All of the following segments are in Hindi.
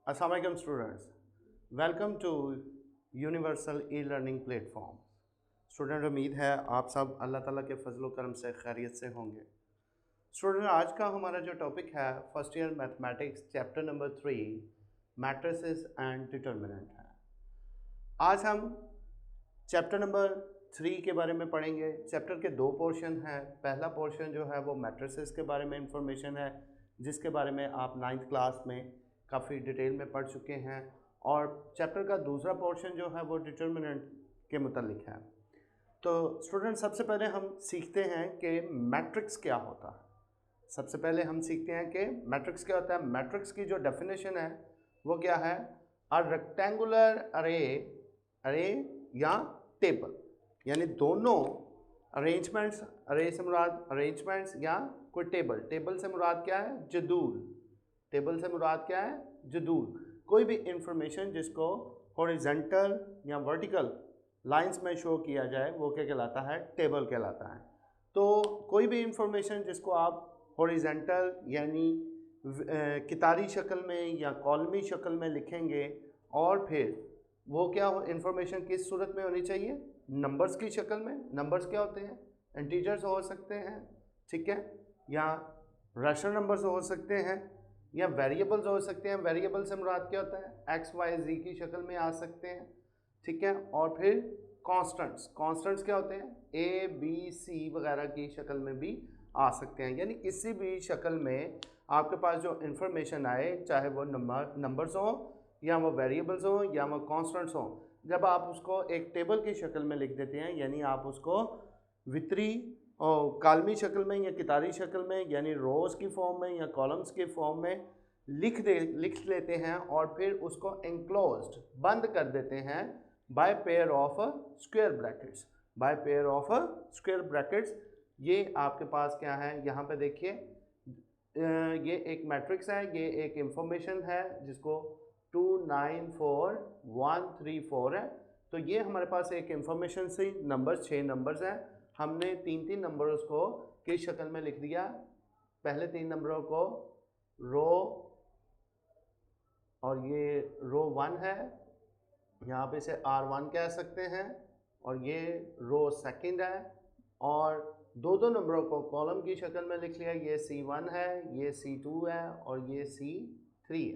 अस्सलाम वालेकुम students, welcome to universal e learning platform. Student, उम्मीद है आप सब अल्लाह ताला के फजल करम से खैरियत से होंगे। स्टूडेंट, आज का हमारा जो टॉपिक है first year mathematics chapter number 3 matrices and determinant है। आज हम चैप्टर नंबर 3 के बारे में पढ़ेंगे। चैप्टर के दो पोर्शन हैं। पहला पोर्शन जो है वो मैट्रिसेस के बारे में इंफॉर्मेशन है, जिसके बारे में आप 9th क्लास में काफ़ी डिटेल में पढ़ चुके हैं, और चैप्टर का दूसरा पोर्शन जो है वो डिटर्मिनेंट के मुतालिक है। तो स्टूडेंट, सबसे पहले हम सीखते हैं कि मैट्रिक्स क्या होता है। सबसे पहले हम सीखते हैं कि मैट्रिक्स क्या होता है। मैट्रिक्स की जो डेफिनेशन है वो क्या है? अ रेक्टेंगुलर अरे या टेबल, यानी दोनों अरेंजमेंट्स, अरे से मुराद अरेंजमेंट्स या कोई टेबल, टेबल से मुराद क्या है? जदूल। टेबल से मुराद क्या है? जदूल। कोई भी इंफॉर्मेशन जिसको हॉरिजेंटल या वर्टिकल लाइंस में शो किया जाए वो क्या कहलाता है? टेबल कहलाता है। तो कोई भी इंफॉर्मेशन जिसको आप हॉरिजेंटल यानी कितारी शक्ल में या कॉलमी शक्ल में लिखेंगे, और फिर वो क्या इंफॉर्मेशन किस सूरत में होनी चाहिए? नंबर्स की शक्ल में। नंबर्स क्या होते हैं? इंटीजर्स हो सकते हैं, ठीक है, या रैशनल नंबर्स हो सकते हैं, या वेरिएबल्स हो सकते हैं। वेरिएबल से मुराद क्या होता है? एक्स वाई जी की शक्ल में आ सकते हैं, ठीक है। और फिर कॉन्स्टेंट्स, कॉन्स्टेंट्स क्या होते हैं? ए बी सी वगैरह की शक्ल में भी आ सकते हैं। यानी किसी भी शक्ल में आपके पास जो इंफॉर्मेशन आए, चाहे वो नंबर्स हो या वो वेरिएबल्स हो या वो कॉन्स्टेंट्स हो, जब आप उसको एक टेबल की शक्ल में लिख देते हैं, यानी आप उसको वितरी और कालमी शक्ल में या कितारी शक्ल में, यानी रोज की फॉर्म में या कॉलम्स के फॉर्म में लिख लेते हैं, और फिर उसको एंक्लोज्ड बंद कर देते हैं by pair of square brackets. By pair of square brackets. ये आपके पास क्या है? यहाँ पे देखिए, ये एक मैट्रिक्स है, ये एक इंफॉर्मेशन है जिसको 2 9 4 1 3 4 है। तो ये हमारे पास एक इंफॉर्मेशन से नंबर्स 6 नंबर्स हैं। हमने 3 नंबर्स को किस शक्ल में लिख दिया? पहले 3 नंबरों को रो, और ये रो 1 है, यहाँ पे इसे R1 कह सकते हैं, और ये रो सेकंड है, और दो नंबरों को कॉलम की शक्ल में लिख लिया। ये C1 है, ये C2 है, और ये C3 है।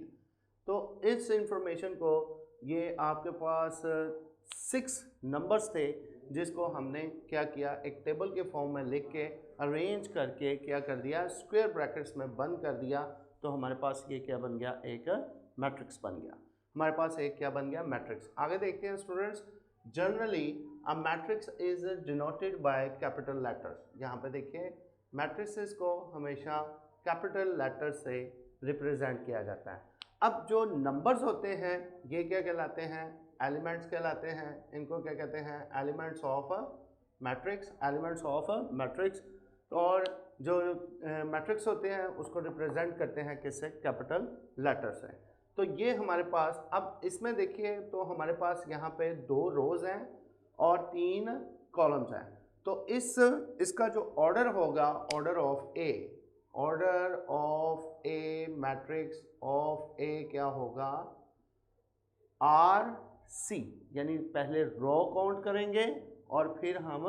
तो इस इंफॉर्मेशन को, ये आपके पास 6 नंबर्स थे जिसको हमने क्या किया? एक टेबल के फॉर्म में लिख के अरेंज करके क्या कर दिया? स्क्वायर ब्रैकेट्स में बंद कर दिया। तो हमारे पास ये क्या बन गया? एक मैट्रिक्स बन गया। हमारे पास एक क्या बन गया? मैट्रिक्स। आगे देखते हैं students. Generally a matrix is denoted by capital letters. यहाँ पे देखिए, मैट्रिसेस को हमेशा कैपिटल लेटर से रिप्रेजेंट किया जाता है। अब जो नंबर्स होते हैं ये क्या कहलाते हैं? एलिमेंट्स कहलाते हैं। इनको क्या कहते हैं? Elements of matrix. Elements of matrix. और जो मैट्रिक्स होते हैं उसको रिप्रेजेंट करते हैं किससे? कैपिटल लेटर से। तो ये हमारे पास, अब इसमें देखिए, तो हमारे पास यहाँ पे 2 रोज हैं और 3 कॉलम्स हैं। तो इसका जो ऑर्डर होगा, order of a matrix of a क्या होगा? RC, यानी पहले रो काउंट करेंगे और फिर हम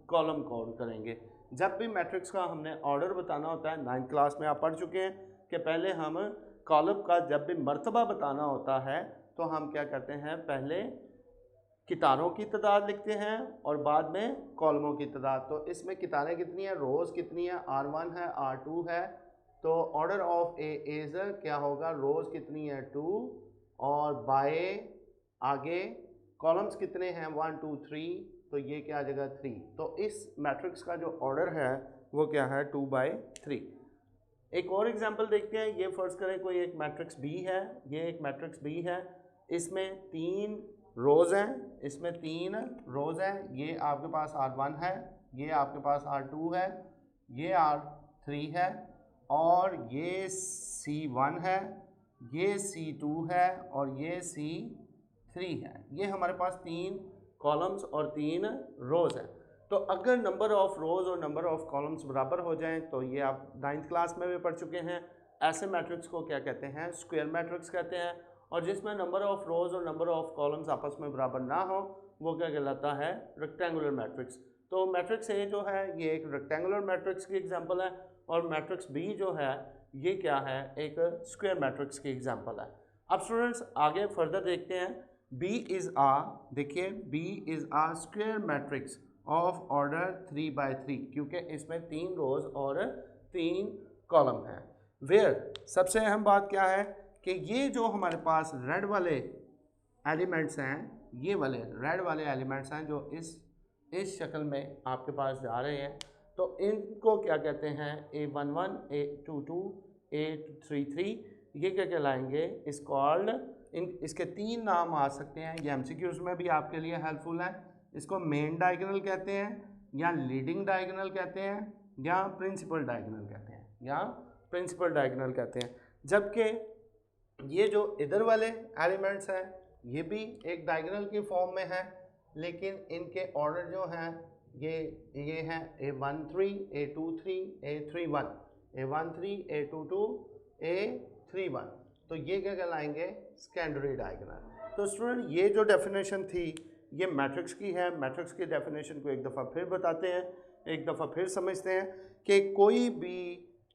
कॉलम काउंट करेंगे। जब भी मैट्रिक्स का हमने ऑर्डर बताना होता है, 9th क्लास में आप पढ़ चुके हैं कि पहले हम कॉलम का जब भी मर्तबा बताना होता है तो हम क्या करते हैं? पहले कितारों की तादाद लिखते हैं और बाद में कॉलमों की तादाद। तो इसमें कितारें कितनी है? रोज़ कितनी है? R1 है, R2 है। तो ऑर्डर ऑफ ए इज़ क्या होगा? रोज़ कितनी है? 2, और बाय आगे कॉलम्स कितने हैं? 1 2 3। तो ये क्या आ जाएगा? 3। तो इस मैट्रिक्स का जो ऑर्डर है वो क्या है? 2/3। एक और एग्जांपल देखते हैं। ये फर्ज करें कोई एक मैट्रिक्स बी है, ये एक मैट्रिक्स बी है, इसमें 3 रोज़ हैं, इसमें 3 रोज़ हैं। ये आपके पास R1 है, ये आपके पास R2 है, ये R3 है, और ये C1 है, ये C2 है, और ये C3 है। ये हमारे पास 3 कॉलम्स और 3 रोज़ हैं। तो अगर नंबर ऑफ़ रोज़ और नंबर ऑफ़ कॉलम्स बराबर हो जाएं, तो ये आप 9th क्लास में भी पढ़ चुके हैं, ऐसे मैट्रिक्स को क्या कहते हैं? स्क्वायर मैट्रिक्स कहते हैं। और जिसमें नंबर ऑफ रोज और नंबर ऑफ कॉलम्स आपस में बराबर ना हो वो क्या कहलाता है, रेक्टेंगुलर मैट्रिक्स। तो मैट्रिक्स ए जो है ये एक रेक्टेंगुलर मैट्रिक्स की एग्जांपल है, और मैट्रिक्स बी जो है ये क्या है, एक स्क्वायर मैट्रिक्स की एग्जांपल है। अब स्टूडेंट्स आगे फर्दर देखते हैं। बी इज़ आ, देखिए B is a square matrix of order 3/3, क्योंकि इसमें 3 रोज और 3 कॉलम हैं। वेयर सबसे अहम बात क्या है कि ये जो हमारे पास रेड वाले एलिमेंट्स हैं, ये वाले रेड वाले एलिमेंट्स हैं जो इस शक्ल में आपके पास जा रहे हैं, तो इनको क्या कहते हैं, A11, A22, A33, ये क्या कहलाएंगे, इस कॉल्ड, इसके 3 नाम आ सकते हैं, ये MCQs में भी आपके लिए हेल्पफुल है। इसको मेन डायगोनल कहते हैं, या लीडिंग डायगोनल कहते हैं, या प्रिंसिपल डायगोनल कहते हैं, या प्रिंसिपल डायगोनल कहते हैं। जबकि ये जो इधर वाले एलिमेंट्स हैं ये भी एक डायगोनल की फॉर्म में है, लेकिन इनके ऑर्डर जो हैं ये हैं A13, A23, A31, A13, A22, A31, तो ये क्या कहलाएंगे, सेकेंडरी डायगोनल। तो स्टूडेंट ये जो डेफिनेशन थी ये मैट्रिक्स की है। मैट्रिक्स की डेफिनेशन को एक दफ़ा फिर बताते हैं, एक दफ़ा फिर समझते हैं कि कोई भी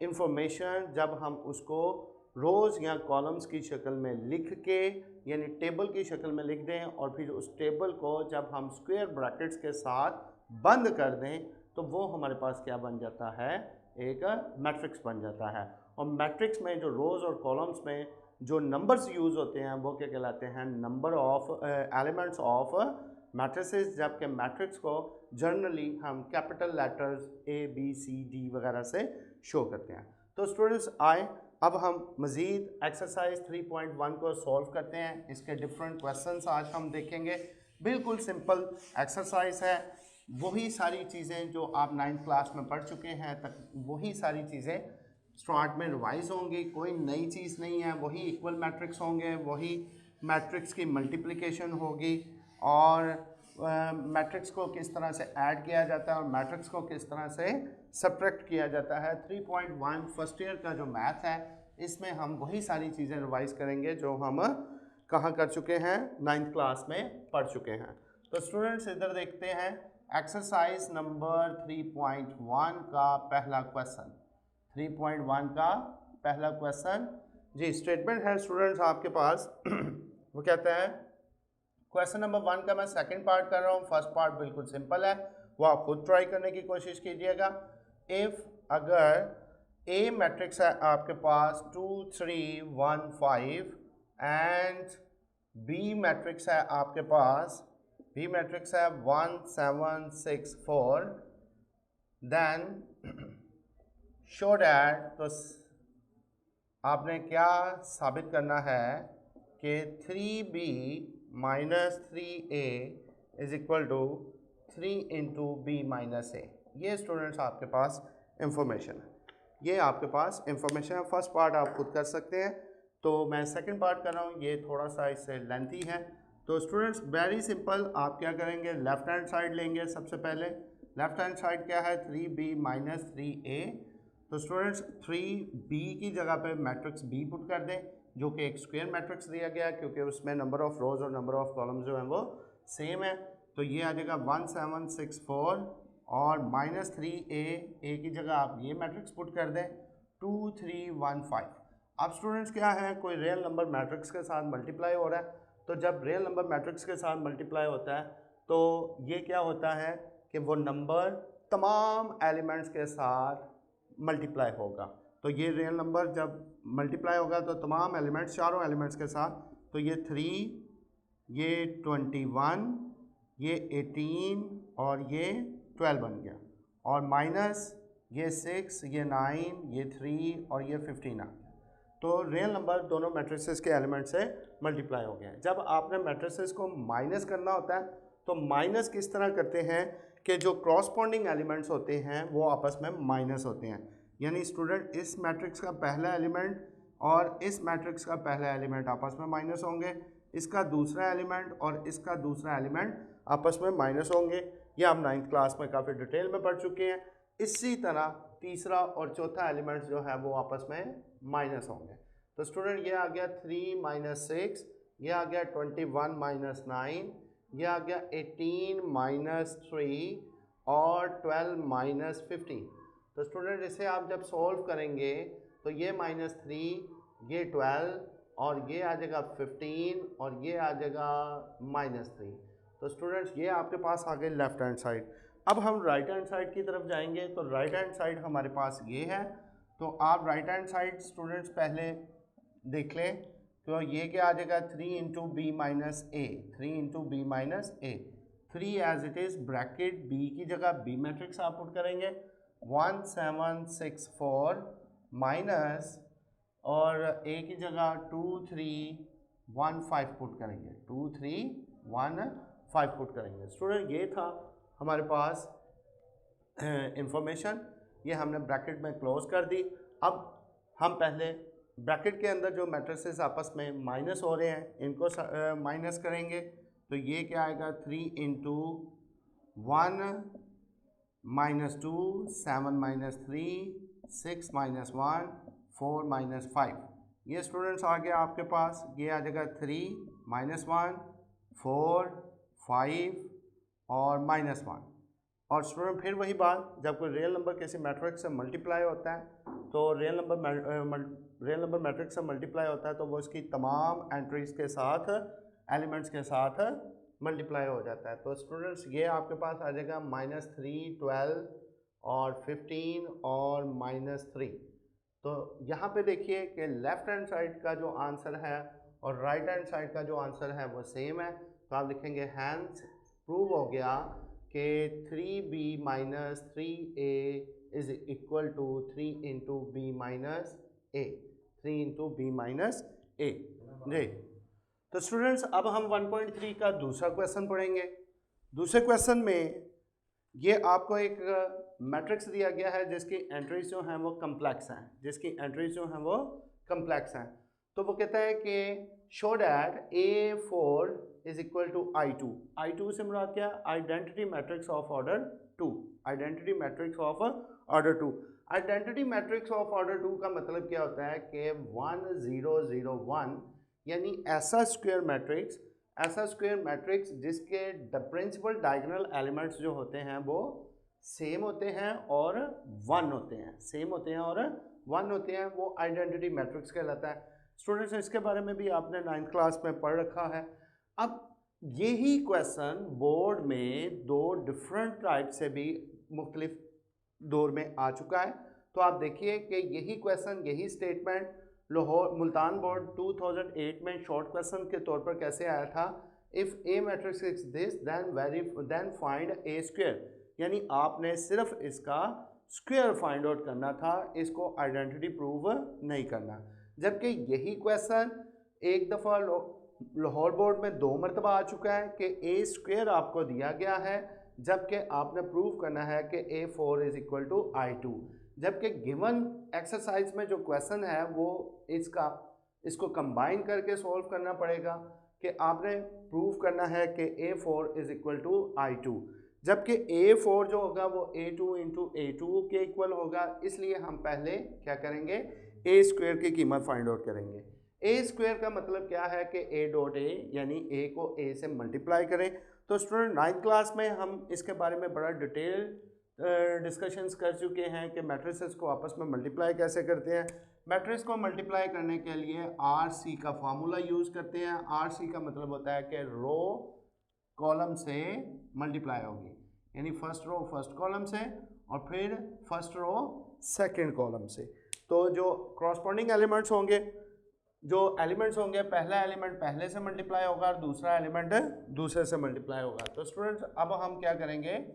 इंफॉर्मेशन जब हम उसको रोज़ या कॉलम्स की शक्ल में लिख के, यानी टेबल की शक्ल में लिख दें, और फिर उस टेबल को जब हम स्क्वायर ब्रैकेट्स के साथ बंद कर दें तो वो हमारे पास क्या बन जाता है, एक मैट्रिक्स बन जाता है। और मैट्रिक्स में जो रोज़ और कॉलम्स में जो नंबर्स यूज़ होते हैं वो क्या कहलाते हैं, number of elements of matrices, जबकि मैट्रिक्स को जनरली हम कैपिटल लेटर्स ABCD वगैरह से शो करते हैं। तो स्टूडेंट्स आए अब हम मज़ीद एक्सरसाइज 3.1 को सॉल्व करते हैं। इसके डिफरेंट क्वेश्चंस आज हम देखेंगे। बिल्कुल सिंपल एक्सरसाइज है, वही सारी चीज़ें जो आप 9th क्लास में पढ़ चुके हैं तक वही सारी चीज़ें स्टार्ट में रिवाइज होंगी, कोई नई चीज़ नहीं है। वही इक्वल मैट्रिक्स होंगे, वही मैट्रिक्स की मल्टीप्लिकेशन होगी, और मैट्रिक्स को किस तरह से ऐड किया जाता है और मैट्रिक्स को किस तरह से सब्ट्रैक्ट किया जाता है। 3.1 फर्स्ट ईयर का जो मैथ है इसमें हम वही सारी चीज़ें रिवाइज करेंगे जो हम कहाँ कर चुके हैं, 9th क्लास में पढ़ चुके हैं। तो स्टूडेंट्स इधर देखते हैं एक्सरसाइज नंबर 3.1 का पहला क्वेश्चन। 3.1 का पहला क्वेश्चन जी स्टेटमेंट है स्टूडेंट्स आपके पास वो कहता है, क्वेश्चन नंबर 1 का मैं सेकंड पार्ट कर रहा हूँ, फर्स्ट पार्ट बिल्कुल सिंपल है, वो आप खुद ट्राई करने की कोशिश कीजिएगा। इफ़ अगर ए मैट्रिक्स है आपके पास 2 3 1 5 एंड बी मैट्रिक्स है आपके पास, बी मैट्रिक्स है 1 7 6 4, देन शो दैट, तो आपने क्या साबित करना है कि 3b minus 3a is equal to 3 into B minus A. ये स्टूडेंट्स आपके पास इंफॉर्मेशन है, ये आपके पास इंफॉर्मेशन है। फर्स्ट पार्ट आप खुद कर सकते हैं, तो मैं सेकंड पार्ट कर रहा हूँ, ये थोड़ा सा इससे लेंथी है। तो स्टूडेंट्स वेरी सिंपल, आप क्या करेंगे, लेफ्ट हैंड साइड लेंगे। सबसे पहले लेफ्ट हैंड साइड क्या है, 3b माइनस 3a। तो स्टूडेंट्स 3b की जगह पे मैट्रिक्स b पुट कर दें, जो कि एक स्क्वायर मैट्रिक्स दिया गया क्योंकि उसमें नंबर ऑफ रोज और नंबर ऑफ कॉलम्स जो हैं वो सेम है। तो ये आ जाएगा 1 7 6 4 और माइनस 3a, ए की जगह आप ये मैट्रिक्स पुट कर दें 2 3 1 5। अब स्टूडेंट्स क्या है, कोई रियल नंबर मैट्रिक्स के साथ मल्टीप्लाई हो रहा है, तो जब रियल नंबर मैट्रिक्स के साथ मल्टीप्लाई होता है तो ये क्या होता है कि वो नंबर तमाम एलिमेंट्स के साथ मल्टीप्लाई होगा। तो ये रियल नंबर जब मल्टीप्लाई होगा तो तमाम एलिमेंट्स, चारों एलिमेंट्स के साथ, तो ये 3, ये 21, ये 18 और ये 12 बन गया, और माइनस ये 6, ये 9, ये 3 और ये 15 आ गया। तो रियल नंबर दोनों मैट्रिसेस के एलिमेंट से मल्टीप्लाई हो गया। जब आपने मैट्रिसेस को माइनस करना होता है तो माइनस किस तरह करते हैं कि जो क्रॉसपॉन्डिंग एलिमेंट्स होते हैं वो आपस में माइनस होते हैं। यानी स्टूडेंट इस मैट्रिक्स का पहला एलिमेंट और इस मैट्रिक्स का पहला एलिमेंट आपस में माइनस होंगे, इसका दूसरा एलिमेंट और इसका दूसरा एलिमेंट आपस में माइनस होंगे। ये आप 9th क्लास में काफ़ी डिटेल में पढ़ चुके हैं। इसी तरह तीसरा और चौथा एलिमेंट जो है वो आपस में माइनस होंगे। तो स्टूडेंट ये आ गया 3 माइनस 6, ये आ गया 21 माइनस 9, ये आ गया 18 माइनस 3 और 12 माइनस 15। तो स्टूडेंट इसे आप जब सॉल्व करेंगे तो ये -3, ये 12 और ये आ जाएगा 15 और ये आ जाएगा -3। तो स्टूडेंट्स ये आपके पास आ गए लेफ्ट हैंड साइड। अब हम राइट हैंड साइड की तरफ जाएंगे। तो राइट हैंड साइड हमारे पास ये है। तो आप राइट हैंड साइड स्टूडेंट्स पहले देख लें। तो ये क्या आ जाएगा 3 into B minus A, 3 into B minus A, 3 as it is bracket B की जगह बी मैट्रिक्स आप पुट करेंगे 1764 माइनस और ए की जगह 2315 पुट करेंगे, 2315 पुट करेंगे। स्टूडेंट ये था हमारे पास इंफॉर्मेशन, ये हमने ब्रैकेट में क्लोज कर दी। अब हम पहले ब्रैकेट के अंदर जो मैट्रिसेस आपस में माइनस हो रहे हैं इनको माइनस करेंगे। तो ये क्या आएगा 3 into 1 minus 2, 7 minus 3, 6 minus 1, 4 minus 5। ये स्टूडेंट्स आ गया आपके पास, ये आ जाएगा 3 माइनस 1, 4, 5 और -1। और स्टूडेंट फिर वही बात, जब कोई रियल नंबर किसी मैट्रिक्स से मल्टीप्लाई होता है तो रियल नंबर मैट्रिक्स से मल्टीप्लाई होता है तो वो इसकी तमाम एंट्रीज के साथ, एलिमेंट्स के साथ मल्टीप्लाई हो जाता है। तो स्टूडेंट्स ये आपके पास आ जाएगा -3, 12 और 15 और -3। तो यहाँ पे देखिए कि लेफ़्ट हैंड साइड का जो आंसर है और राइट हैंड साइड का जो आंसर है वो सेम है। तो आप लिखेंगे हैंस प्रूव हो गया कि 3b minus 3a is equal to 3 into B minus A, 3 into B minus A जी। तो स्टूडेंट्स अब हम 1.3 का दूसरा क्वेश्चन पढ़ेंगे। दूसरे क्वेश्चन में ये आपको एक मैट्रिक्स दिया गया है जिसकी एंट्रीज जो हैं वो कम्प्लेक्स हैं, तो वो कहता है कि show that A4 is equal to I2। I2 से मुराद क्या है? Identity matrix of order 2। Identity matrix of order 2। Identity matrix of order 2 का मतलब क्या होता है कि 1 0 0 1, यानी ऐसा स्क्वायर मैट्रिक्स जिसके द प्रिंसिपल डायगोनल एलिमेंट्स जो होते हैं वो सेम होते हैं और 1 होते हैं, वो आइडेंटिटी मैट्रिक्स कहलाता है। स्टूडेंट्स इसके बारे में भी आपने 9th क्लास में पढ़ रखा है। अब यही क्वेश्चन बोर्ड में 2 डिफरेंट टाइप से भी मुख्तलिफ दौर में आ चुका है। तो आप देखिए कि यही क्वेश्चन, यही स्टेटमेंट लाहौर मुल्तान बोर्ड 2008 में शॉर्ट क्वेश्चन के तौर पर कैसे आया था। If A matrix is this then find A square, यानी आपने सिर्फ इसका स्क्वायर फाइंड आउट करना था, इसको आइडेंटिटी प्रूव नहीं करना। जबकि यही क्वेश्चन एक दफ़ा लाहौर बोर्ड में 2 मरतबा आ चुका है कि ए स्क्वायर आपको दिया गया है, जबकि आपने प्रूव करना है कि A4 is equal to I2। जबकि गिवन एक्सरसाइज में जो क्वेश्चन है वो इसको कंबाइन करके सॉल्व करना पड़ेगा कि आपने प्रूव करना है कि A4 is equal to I2, जबकि A4 जो होगा वो A2 इंटू A2 के इक्वल होगा। इसलिए हम पहले क्या करेंगे, A स्क्वायर की कीमत फाइंड आउट करेंगे। A स्क्वायर का मतलब क्या है कि A डॉट A, यानी A को A से मल्टीप्लाई करें। तो स्टूडेंट 9th क्लास में हम इसके बारे में बड़ा डिटेल डिस्कशंस कर चुके हैं कि मैट्रिसेस को आपस में मल्टीप्लाई कैसे करते हैं। मैट्रिक्स को मल्टीप्लाई करने के लिए RC का फार्मूला यूज़ करते हैं। RC का मतलब होता है कि रो कॉलम से मल्टीप्लाई होगी, यानी फर्स्ट रो फर्स्ट कॉलम से और फिर फर्स्ट रो सेकंड कॉलम से। तो जो कॉरस्पॉन्डिंग एलिमेंट्स होंगे, पहला एलिमेंट पहले से मल्टीप्लाई होगा और दूसरा एलिमेंट दूसरे से मल्टीप्लाई होगा। तो स्टूडेंट्स अब हम क्या करेंगे,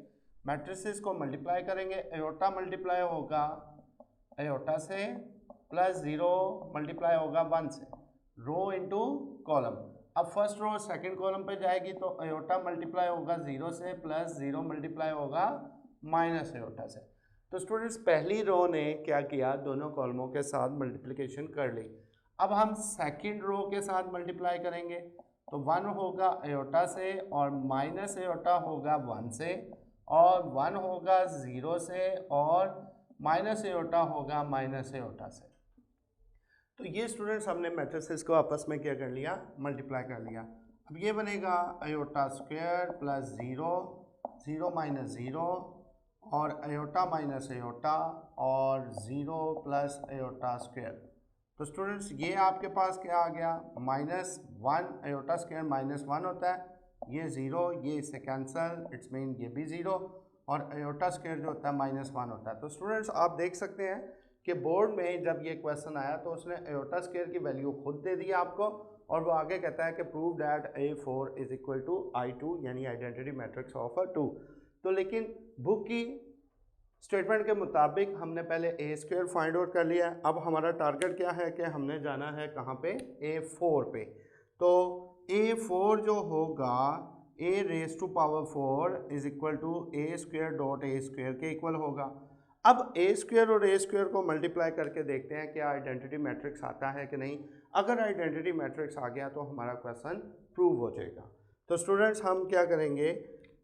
मैट्रिसेस को मल्टीप्लाई करेंगे। एयोटा मल्टीप्लाई होगा एयोटा से, प्लस 0 मल्टीप्लाई होगा 1 से, रो इनटू कॉलम। अब फर्स्ट रो सेकंड कॉलम पे जाएगी तो एयोटा मल्टीप्लाई होगा 0 से, प्लस 0 मल्टीप्लाई होगा माइनस एयोटा से। तो स्टूडेंट्स पहली रो ने क्या किया, दोनों कॉलमों के साथ मल्टीप्लिकेशन कर ली। अब हम सेकंड रो के साथ मल्टीप्लाई करेंगे तो 1 होगा एयोटा से और माइनस एयोटा होगा 1 से, और 1 होगा 0 से और माइनस एयोटा होगा माइनस एयोटा से। तो ये स्टूडेंट्स हमने मैट्रिसेस को आपस में क्या कर लिया, मल्टीप्लाई कर लिया। अब ये बनेगा iota square plus zero, zero minus zero और आयोटा माइनस आयोटा और ज़ीरो प्लस आयोटा स्क्वायर। तो स्टूडेंट्स ये आपके पास क्या आ गया, minus one, iota square minus one होता है, ये ज़ीरो, ये इससे कैंसिल, इट्स मीन ये भी ज़ीरो, और आयोटा स्क्वायर जो होता है माइनस वन होता है। तो स्टूडेंट्स आप देख सकते हैं कि बोर्ड में जब ये क्वेश्चन आया तो उसने आयोटा स्क्वायर की वैल्यू खुद दे दी आपको, और वो आगे कहता है कि prove that A4 is equal to I2 यानी आइडेंटिटी मैट्रिक्स ऑफ अ 2। तो लेकिन बुक की स्टेटमेंट के मुताबिक हमने पहले ए स्क्वायर फाइंड आउट कर लिया है। अब हमारा टारगेट क्या है कि हमने जाना है कहाँ पे, A4 पे। तो A4 जो होगा a raise to power 4 is equal to A square dot A square के इक्वल होगा। अब ए स्क्वायर और ए स्क्वायर को मल्टीप्लाई करके देखते हैं क्या आइडेंटिटी मैट्रिक्स आता है कि नहीं। अगर आइडेंटिटी मैट्रिक्स आ गया तो हमारा क्वेश्चन प्रूव हो जाएगा। तो स्टूडेंट्स हम क्या करेंगे,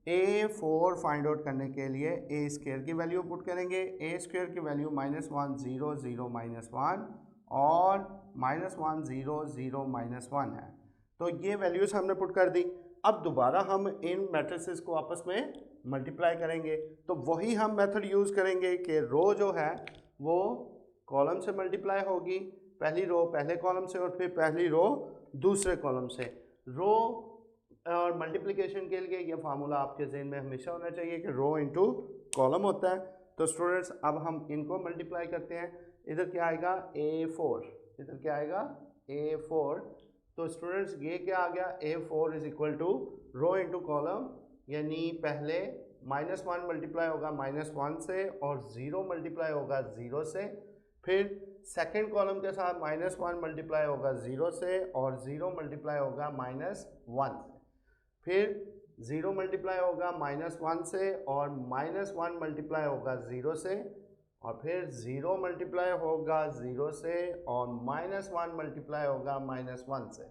A4 फाइंड आउट करने के लिए ए स्क्वायर की वैल्यू पुट करेंगे। ए स्क्वायर की value minus one zero zero minus one और minus one zero zero minus one है। तो ये वैल्यूज़ हमने पुट कर दी। अब दोबारा हम इन मैट्रिसेस को आपस में मल्टीप्लाई करेंगे। तो वही हम मेथड यूज़ करेंगे कि रो जो है वो कॉलम से मल्टीप्लाई होगी, पहली रो पहले कॉलम से और फिर पहली रो दूसरे कॉलम से। रो और मल्टीप्लिकेशन के लिए ये फार्मूला आपके जहन में हमेशा होना चाहिए कि रो इंटू कॉलम होता है। तो स्टूडेंट्स अब हम इनको मल्टीप्लाई करते हैं। इधर क्या आएगा A4, इधर क्या आएगा A4। तो स्टूडेंट्स ये क्या आ गया, A4 is equal to row into column, यानी पहले माइनस वन मल्टीप्लाई होगा माइनस वन से और ज़ीरो मल्टीप्लाई होगा ज़ीरो से, फिर सेकेंड कॉलम के साथ माइनस वन मल्टीप्लाई होगा ज़ीरो से और ज़ीरो मल्टीप्लाई होगा माइनस वन से, फिर ज़ीरो मल्टीप्लाई होगा माइनस वन से और माइनस वन मल्टीप्लाई होगा ज़ीरो से, और फिर ज़ीरो मल्टीप्लाई होगा ज़ीरो से और माइनस वन मल्टीप्लाई होगा माइनस वन से।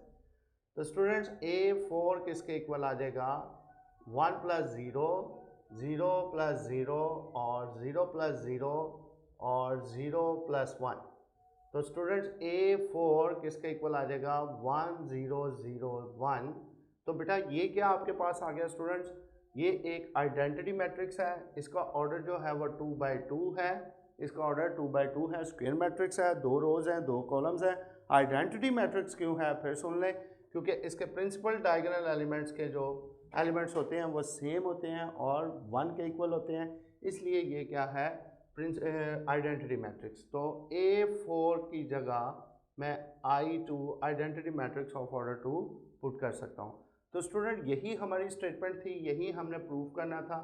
तो स्टूडेंट्स A4 किसके इक्वल आ जाएगा, one plus zero, zero plus zero और ज़ीरो प्लस ज़ीरो और ज़ीरो प्लस वन। तो स्टूडेंट्स A4 किसके इक्वल आ जाएगा, वन ज़ीरो ज़ीरो वन। तो बेटा ये क्या आपके पास आ गया स्टूडेंट्स, ये एक आइडेंटिटी मैट्रिक्स है, इसका ऑर्डर जो है वो 2/2 है, इसका ऑर्डर 2/2 है, स्क्वायर मैट्रिक्स है, दो रोज हैं दो कॉलम्स हैं। आइडेंटिटी मैट्रिक्स क्यों है, फिर सुन लें, क्योंकि इसके प्रिंसिपल डायगोनल एलिमेंट्स के जो एलिमेंट्स होते हैं वो सेम होते हैं और वन के इक्वल होते हैं, इसलिए ये क्या है आइडेंटिटी मैट्रिक्स। तो A4 की जगह मैं I2 identity matrix of order 2 put कर सकता हूँ। तो स्टूडेंट यही हमारी स्टेटमेंट थी, यही हमने प्रूव करना था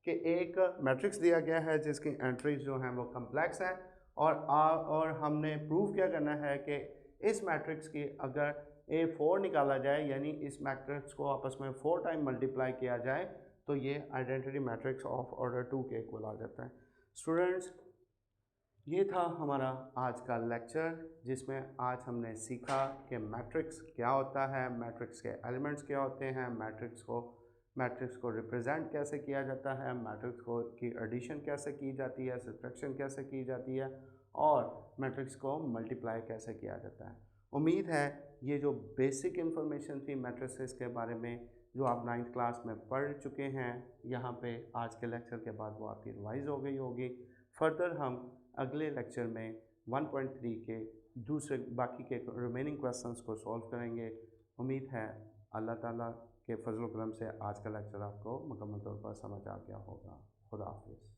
कि एक मैट्रिक्स दिया गया है जिसकी एंट्रीज जो हैं वो कम्प्लेक्स हैं, और हमने प्रूव क्या करना है कि इस मैट्रिक्स की अगर A4 निकाला जाए, यानी इस मैट्रिक्स को आपस में 4 टाइम मल्टीप्लाई किया जाए, तो ये आइडेंटिटी मैट्रिक्स ऑफ ऑर्डर 2 के इक्वल आ जाता है। स्टूडेंट्स ये था हमारा आज का लेक्चर, जिसमें आज हमने सीखा कि मैट्रिक्स क्या होता है, मैट्रिक्स के एलिमेंट्स क्या होते हैं, मैट्रिक्स को रिप्रेजेंट कैसे किया जाता है, मैट्रिक्स को की एडिशन कैसे की जाती है, सब्ट्रैक्शन कैसे की जाती है, और मैट्रिक्स को मल्टीप्लाई कैसे किया जाता है। उम्मीद है ये जो बेसिक इन्फॉर्मेशन थी मैट्रिसेस के बारे में जो आप 9th क्लास में पढ़ चुके हैं, यहाँ पे आज के लेक्चर के बाद वो आपकी रिवाइज हो गई होगी। फर्दर हम अगले लेक्चर में 1.3 के दूसरे बाकी के रिमेनिंग क्वेश्चंस को सॉल्व करेंगे। उम्मीद है अल्लाह ताला के फजल करम से आज का लेक्चर आपको मुकम्मल तौर पर समझ आ गया होगा। खुदा हाफिज़।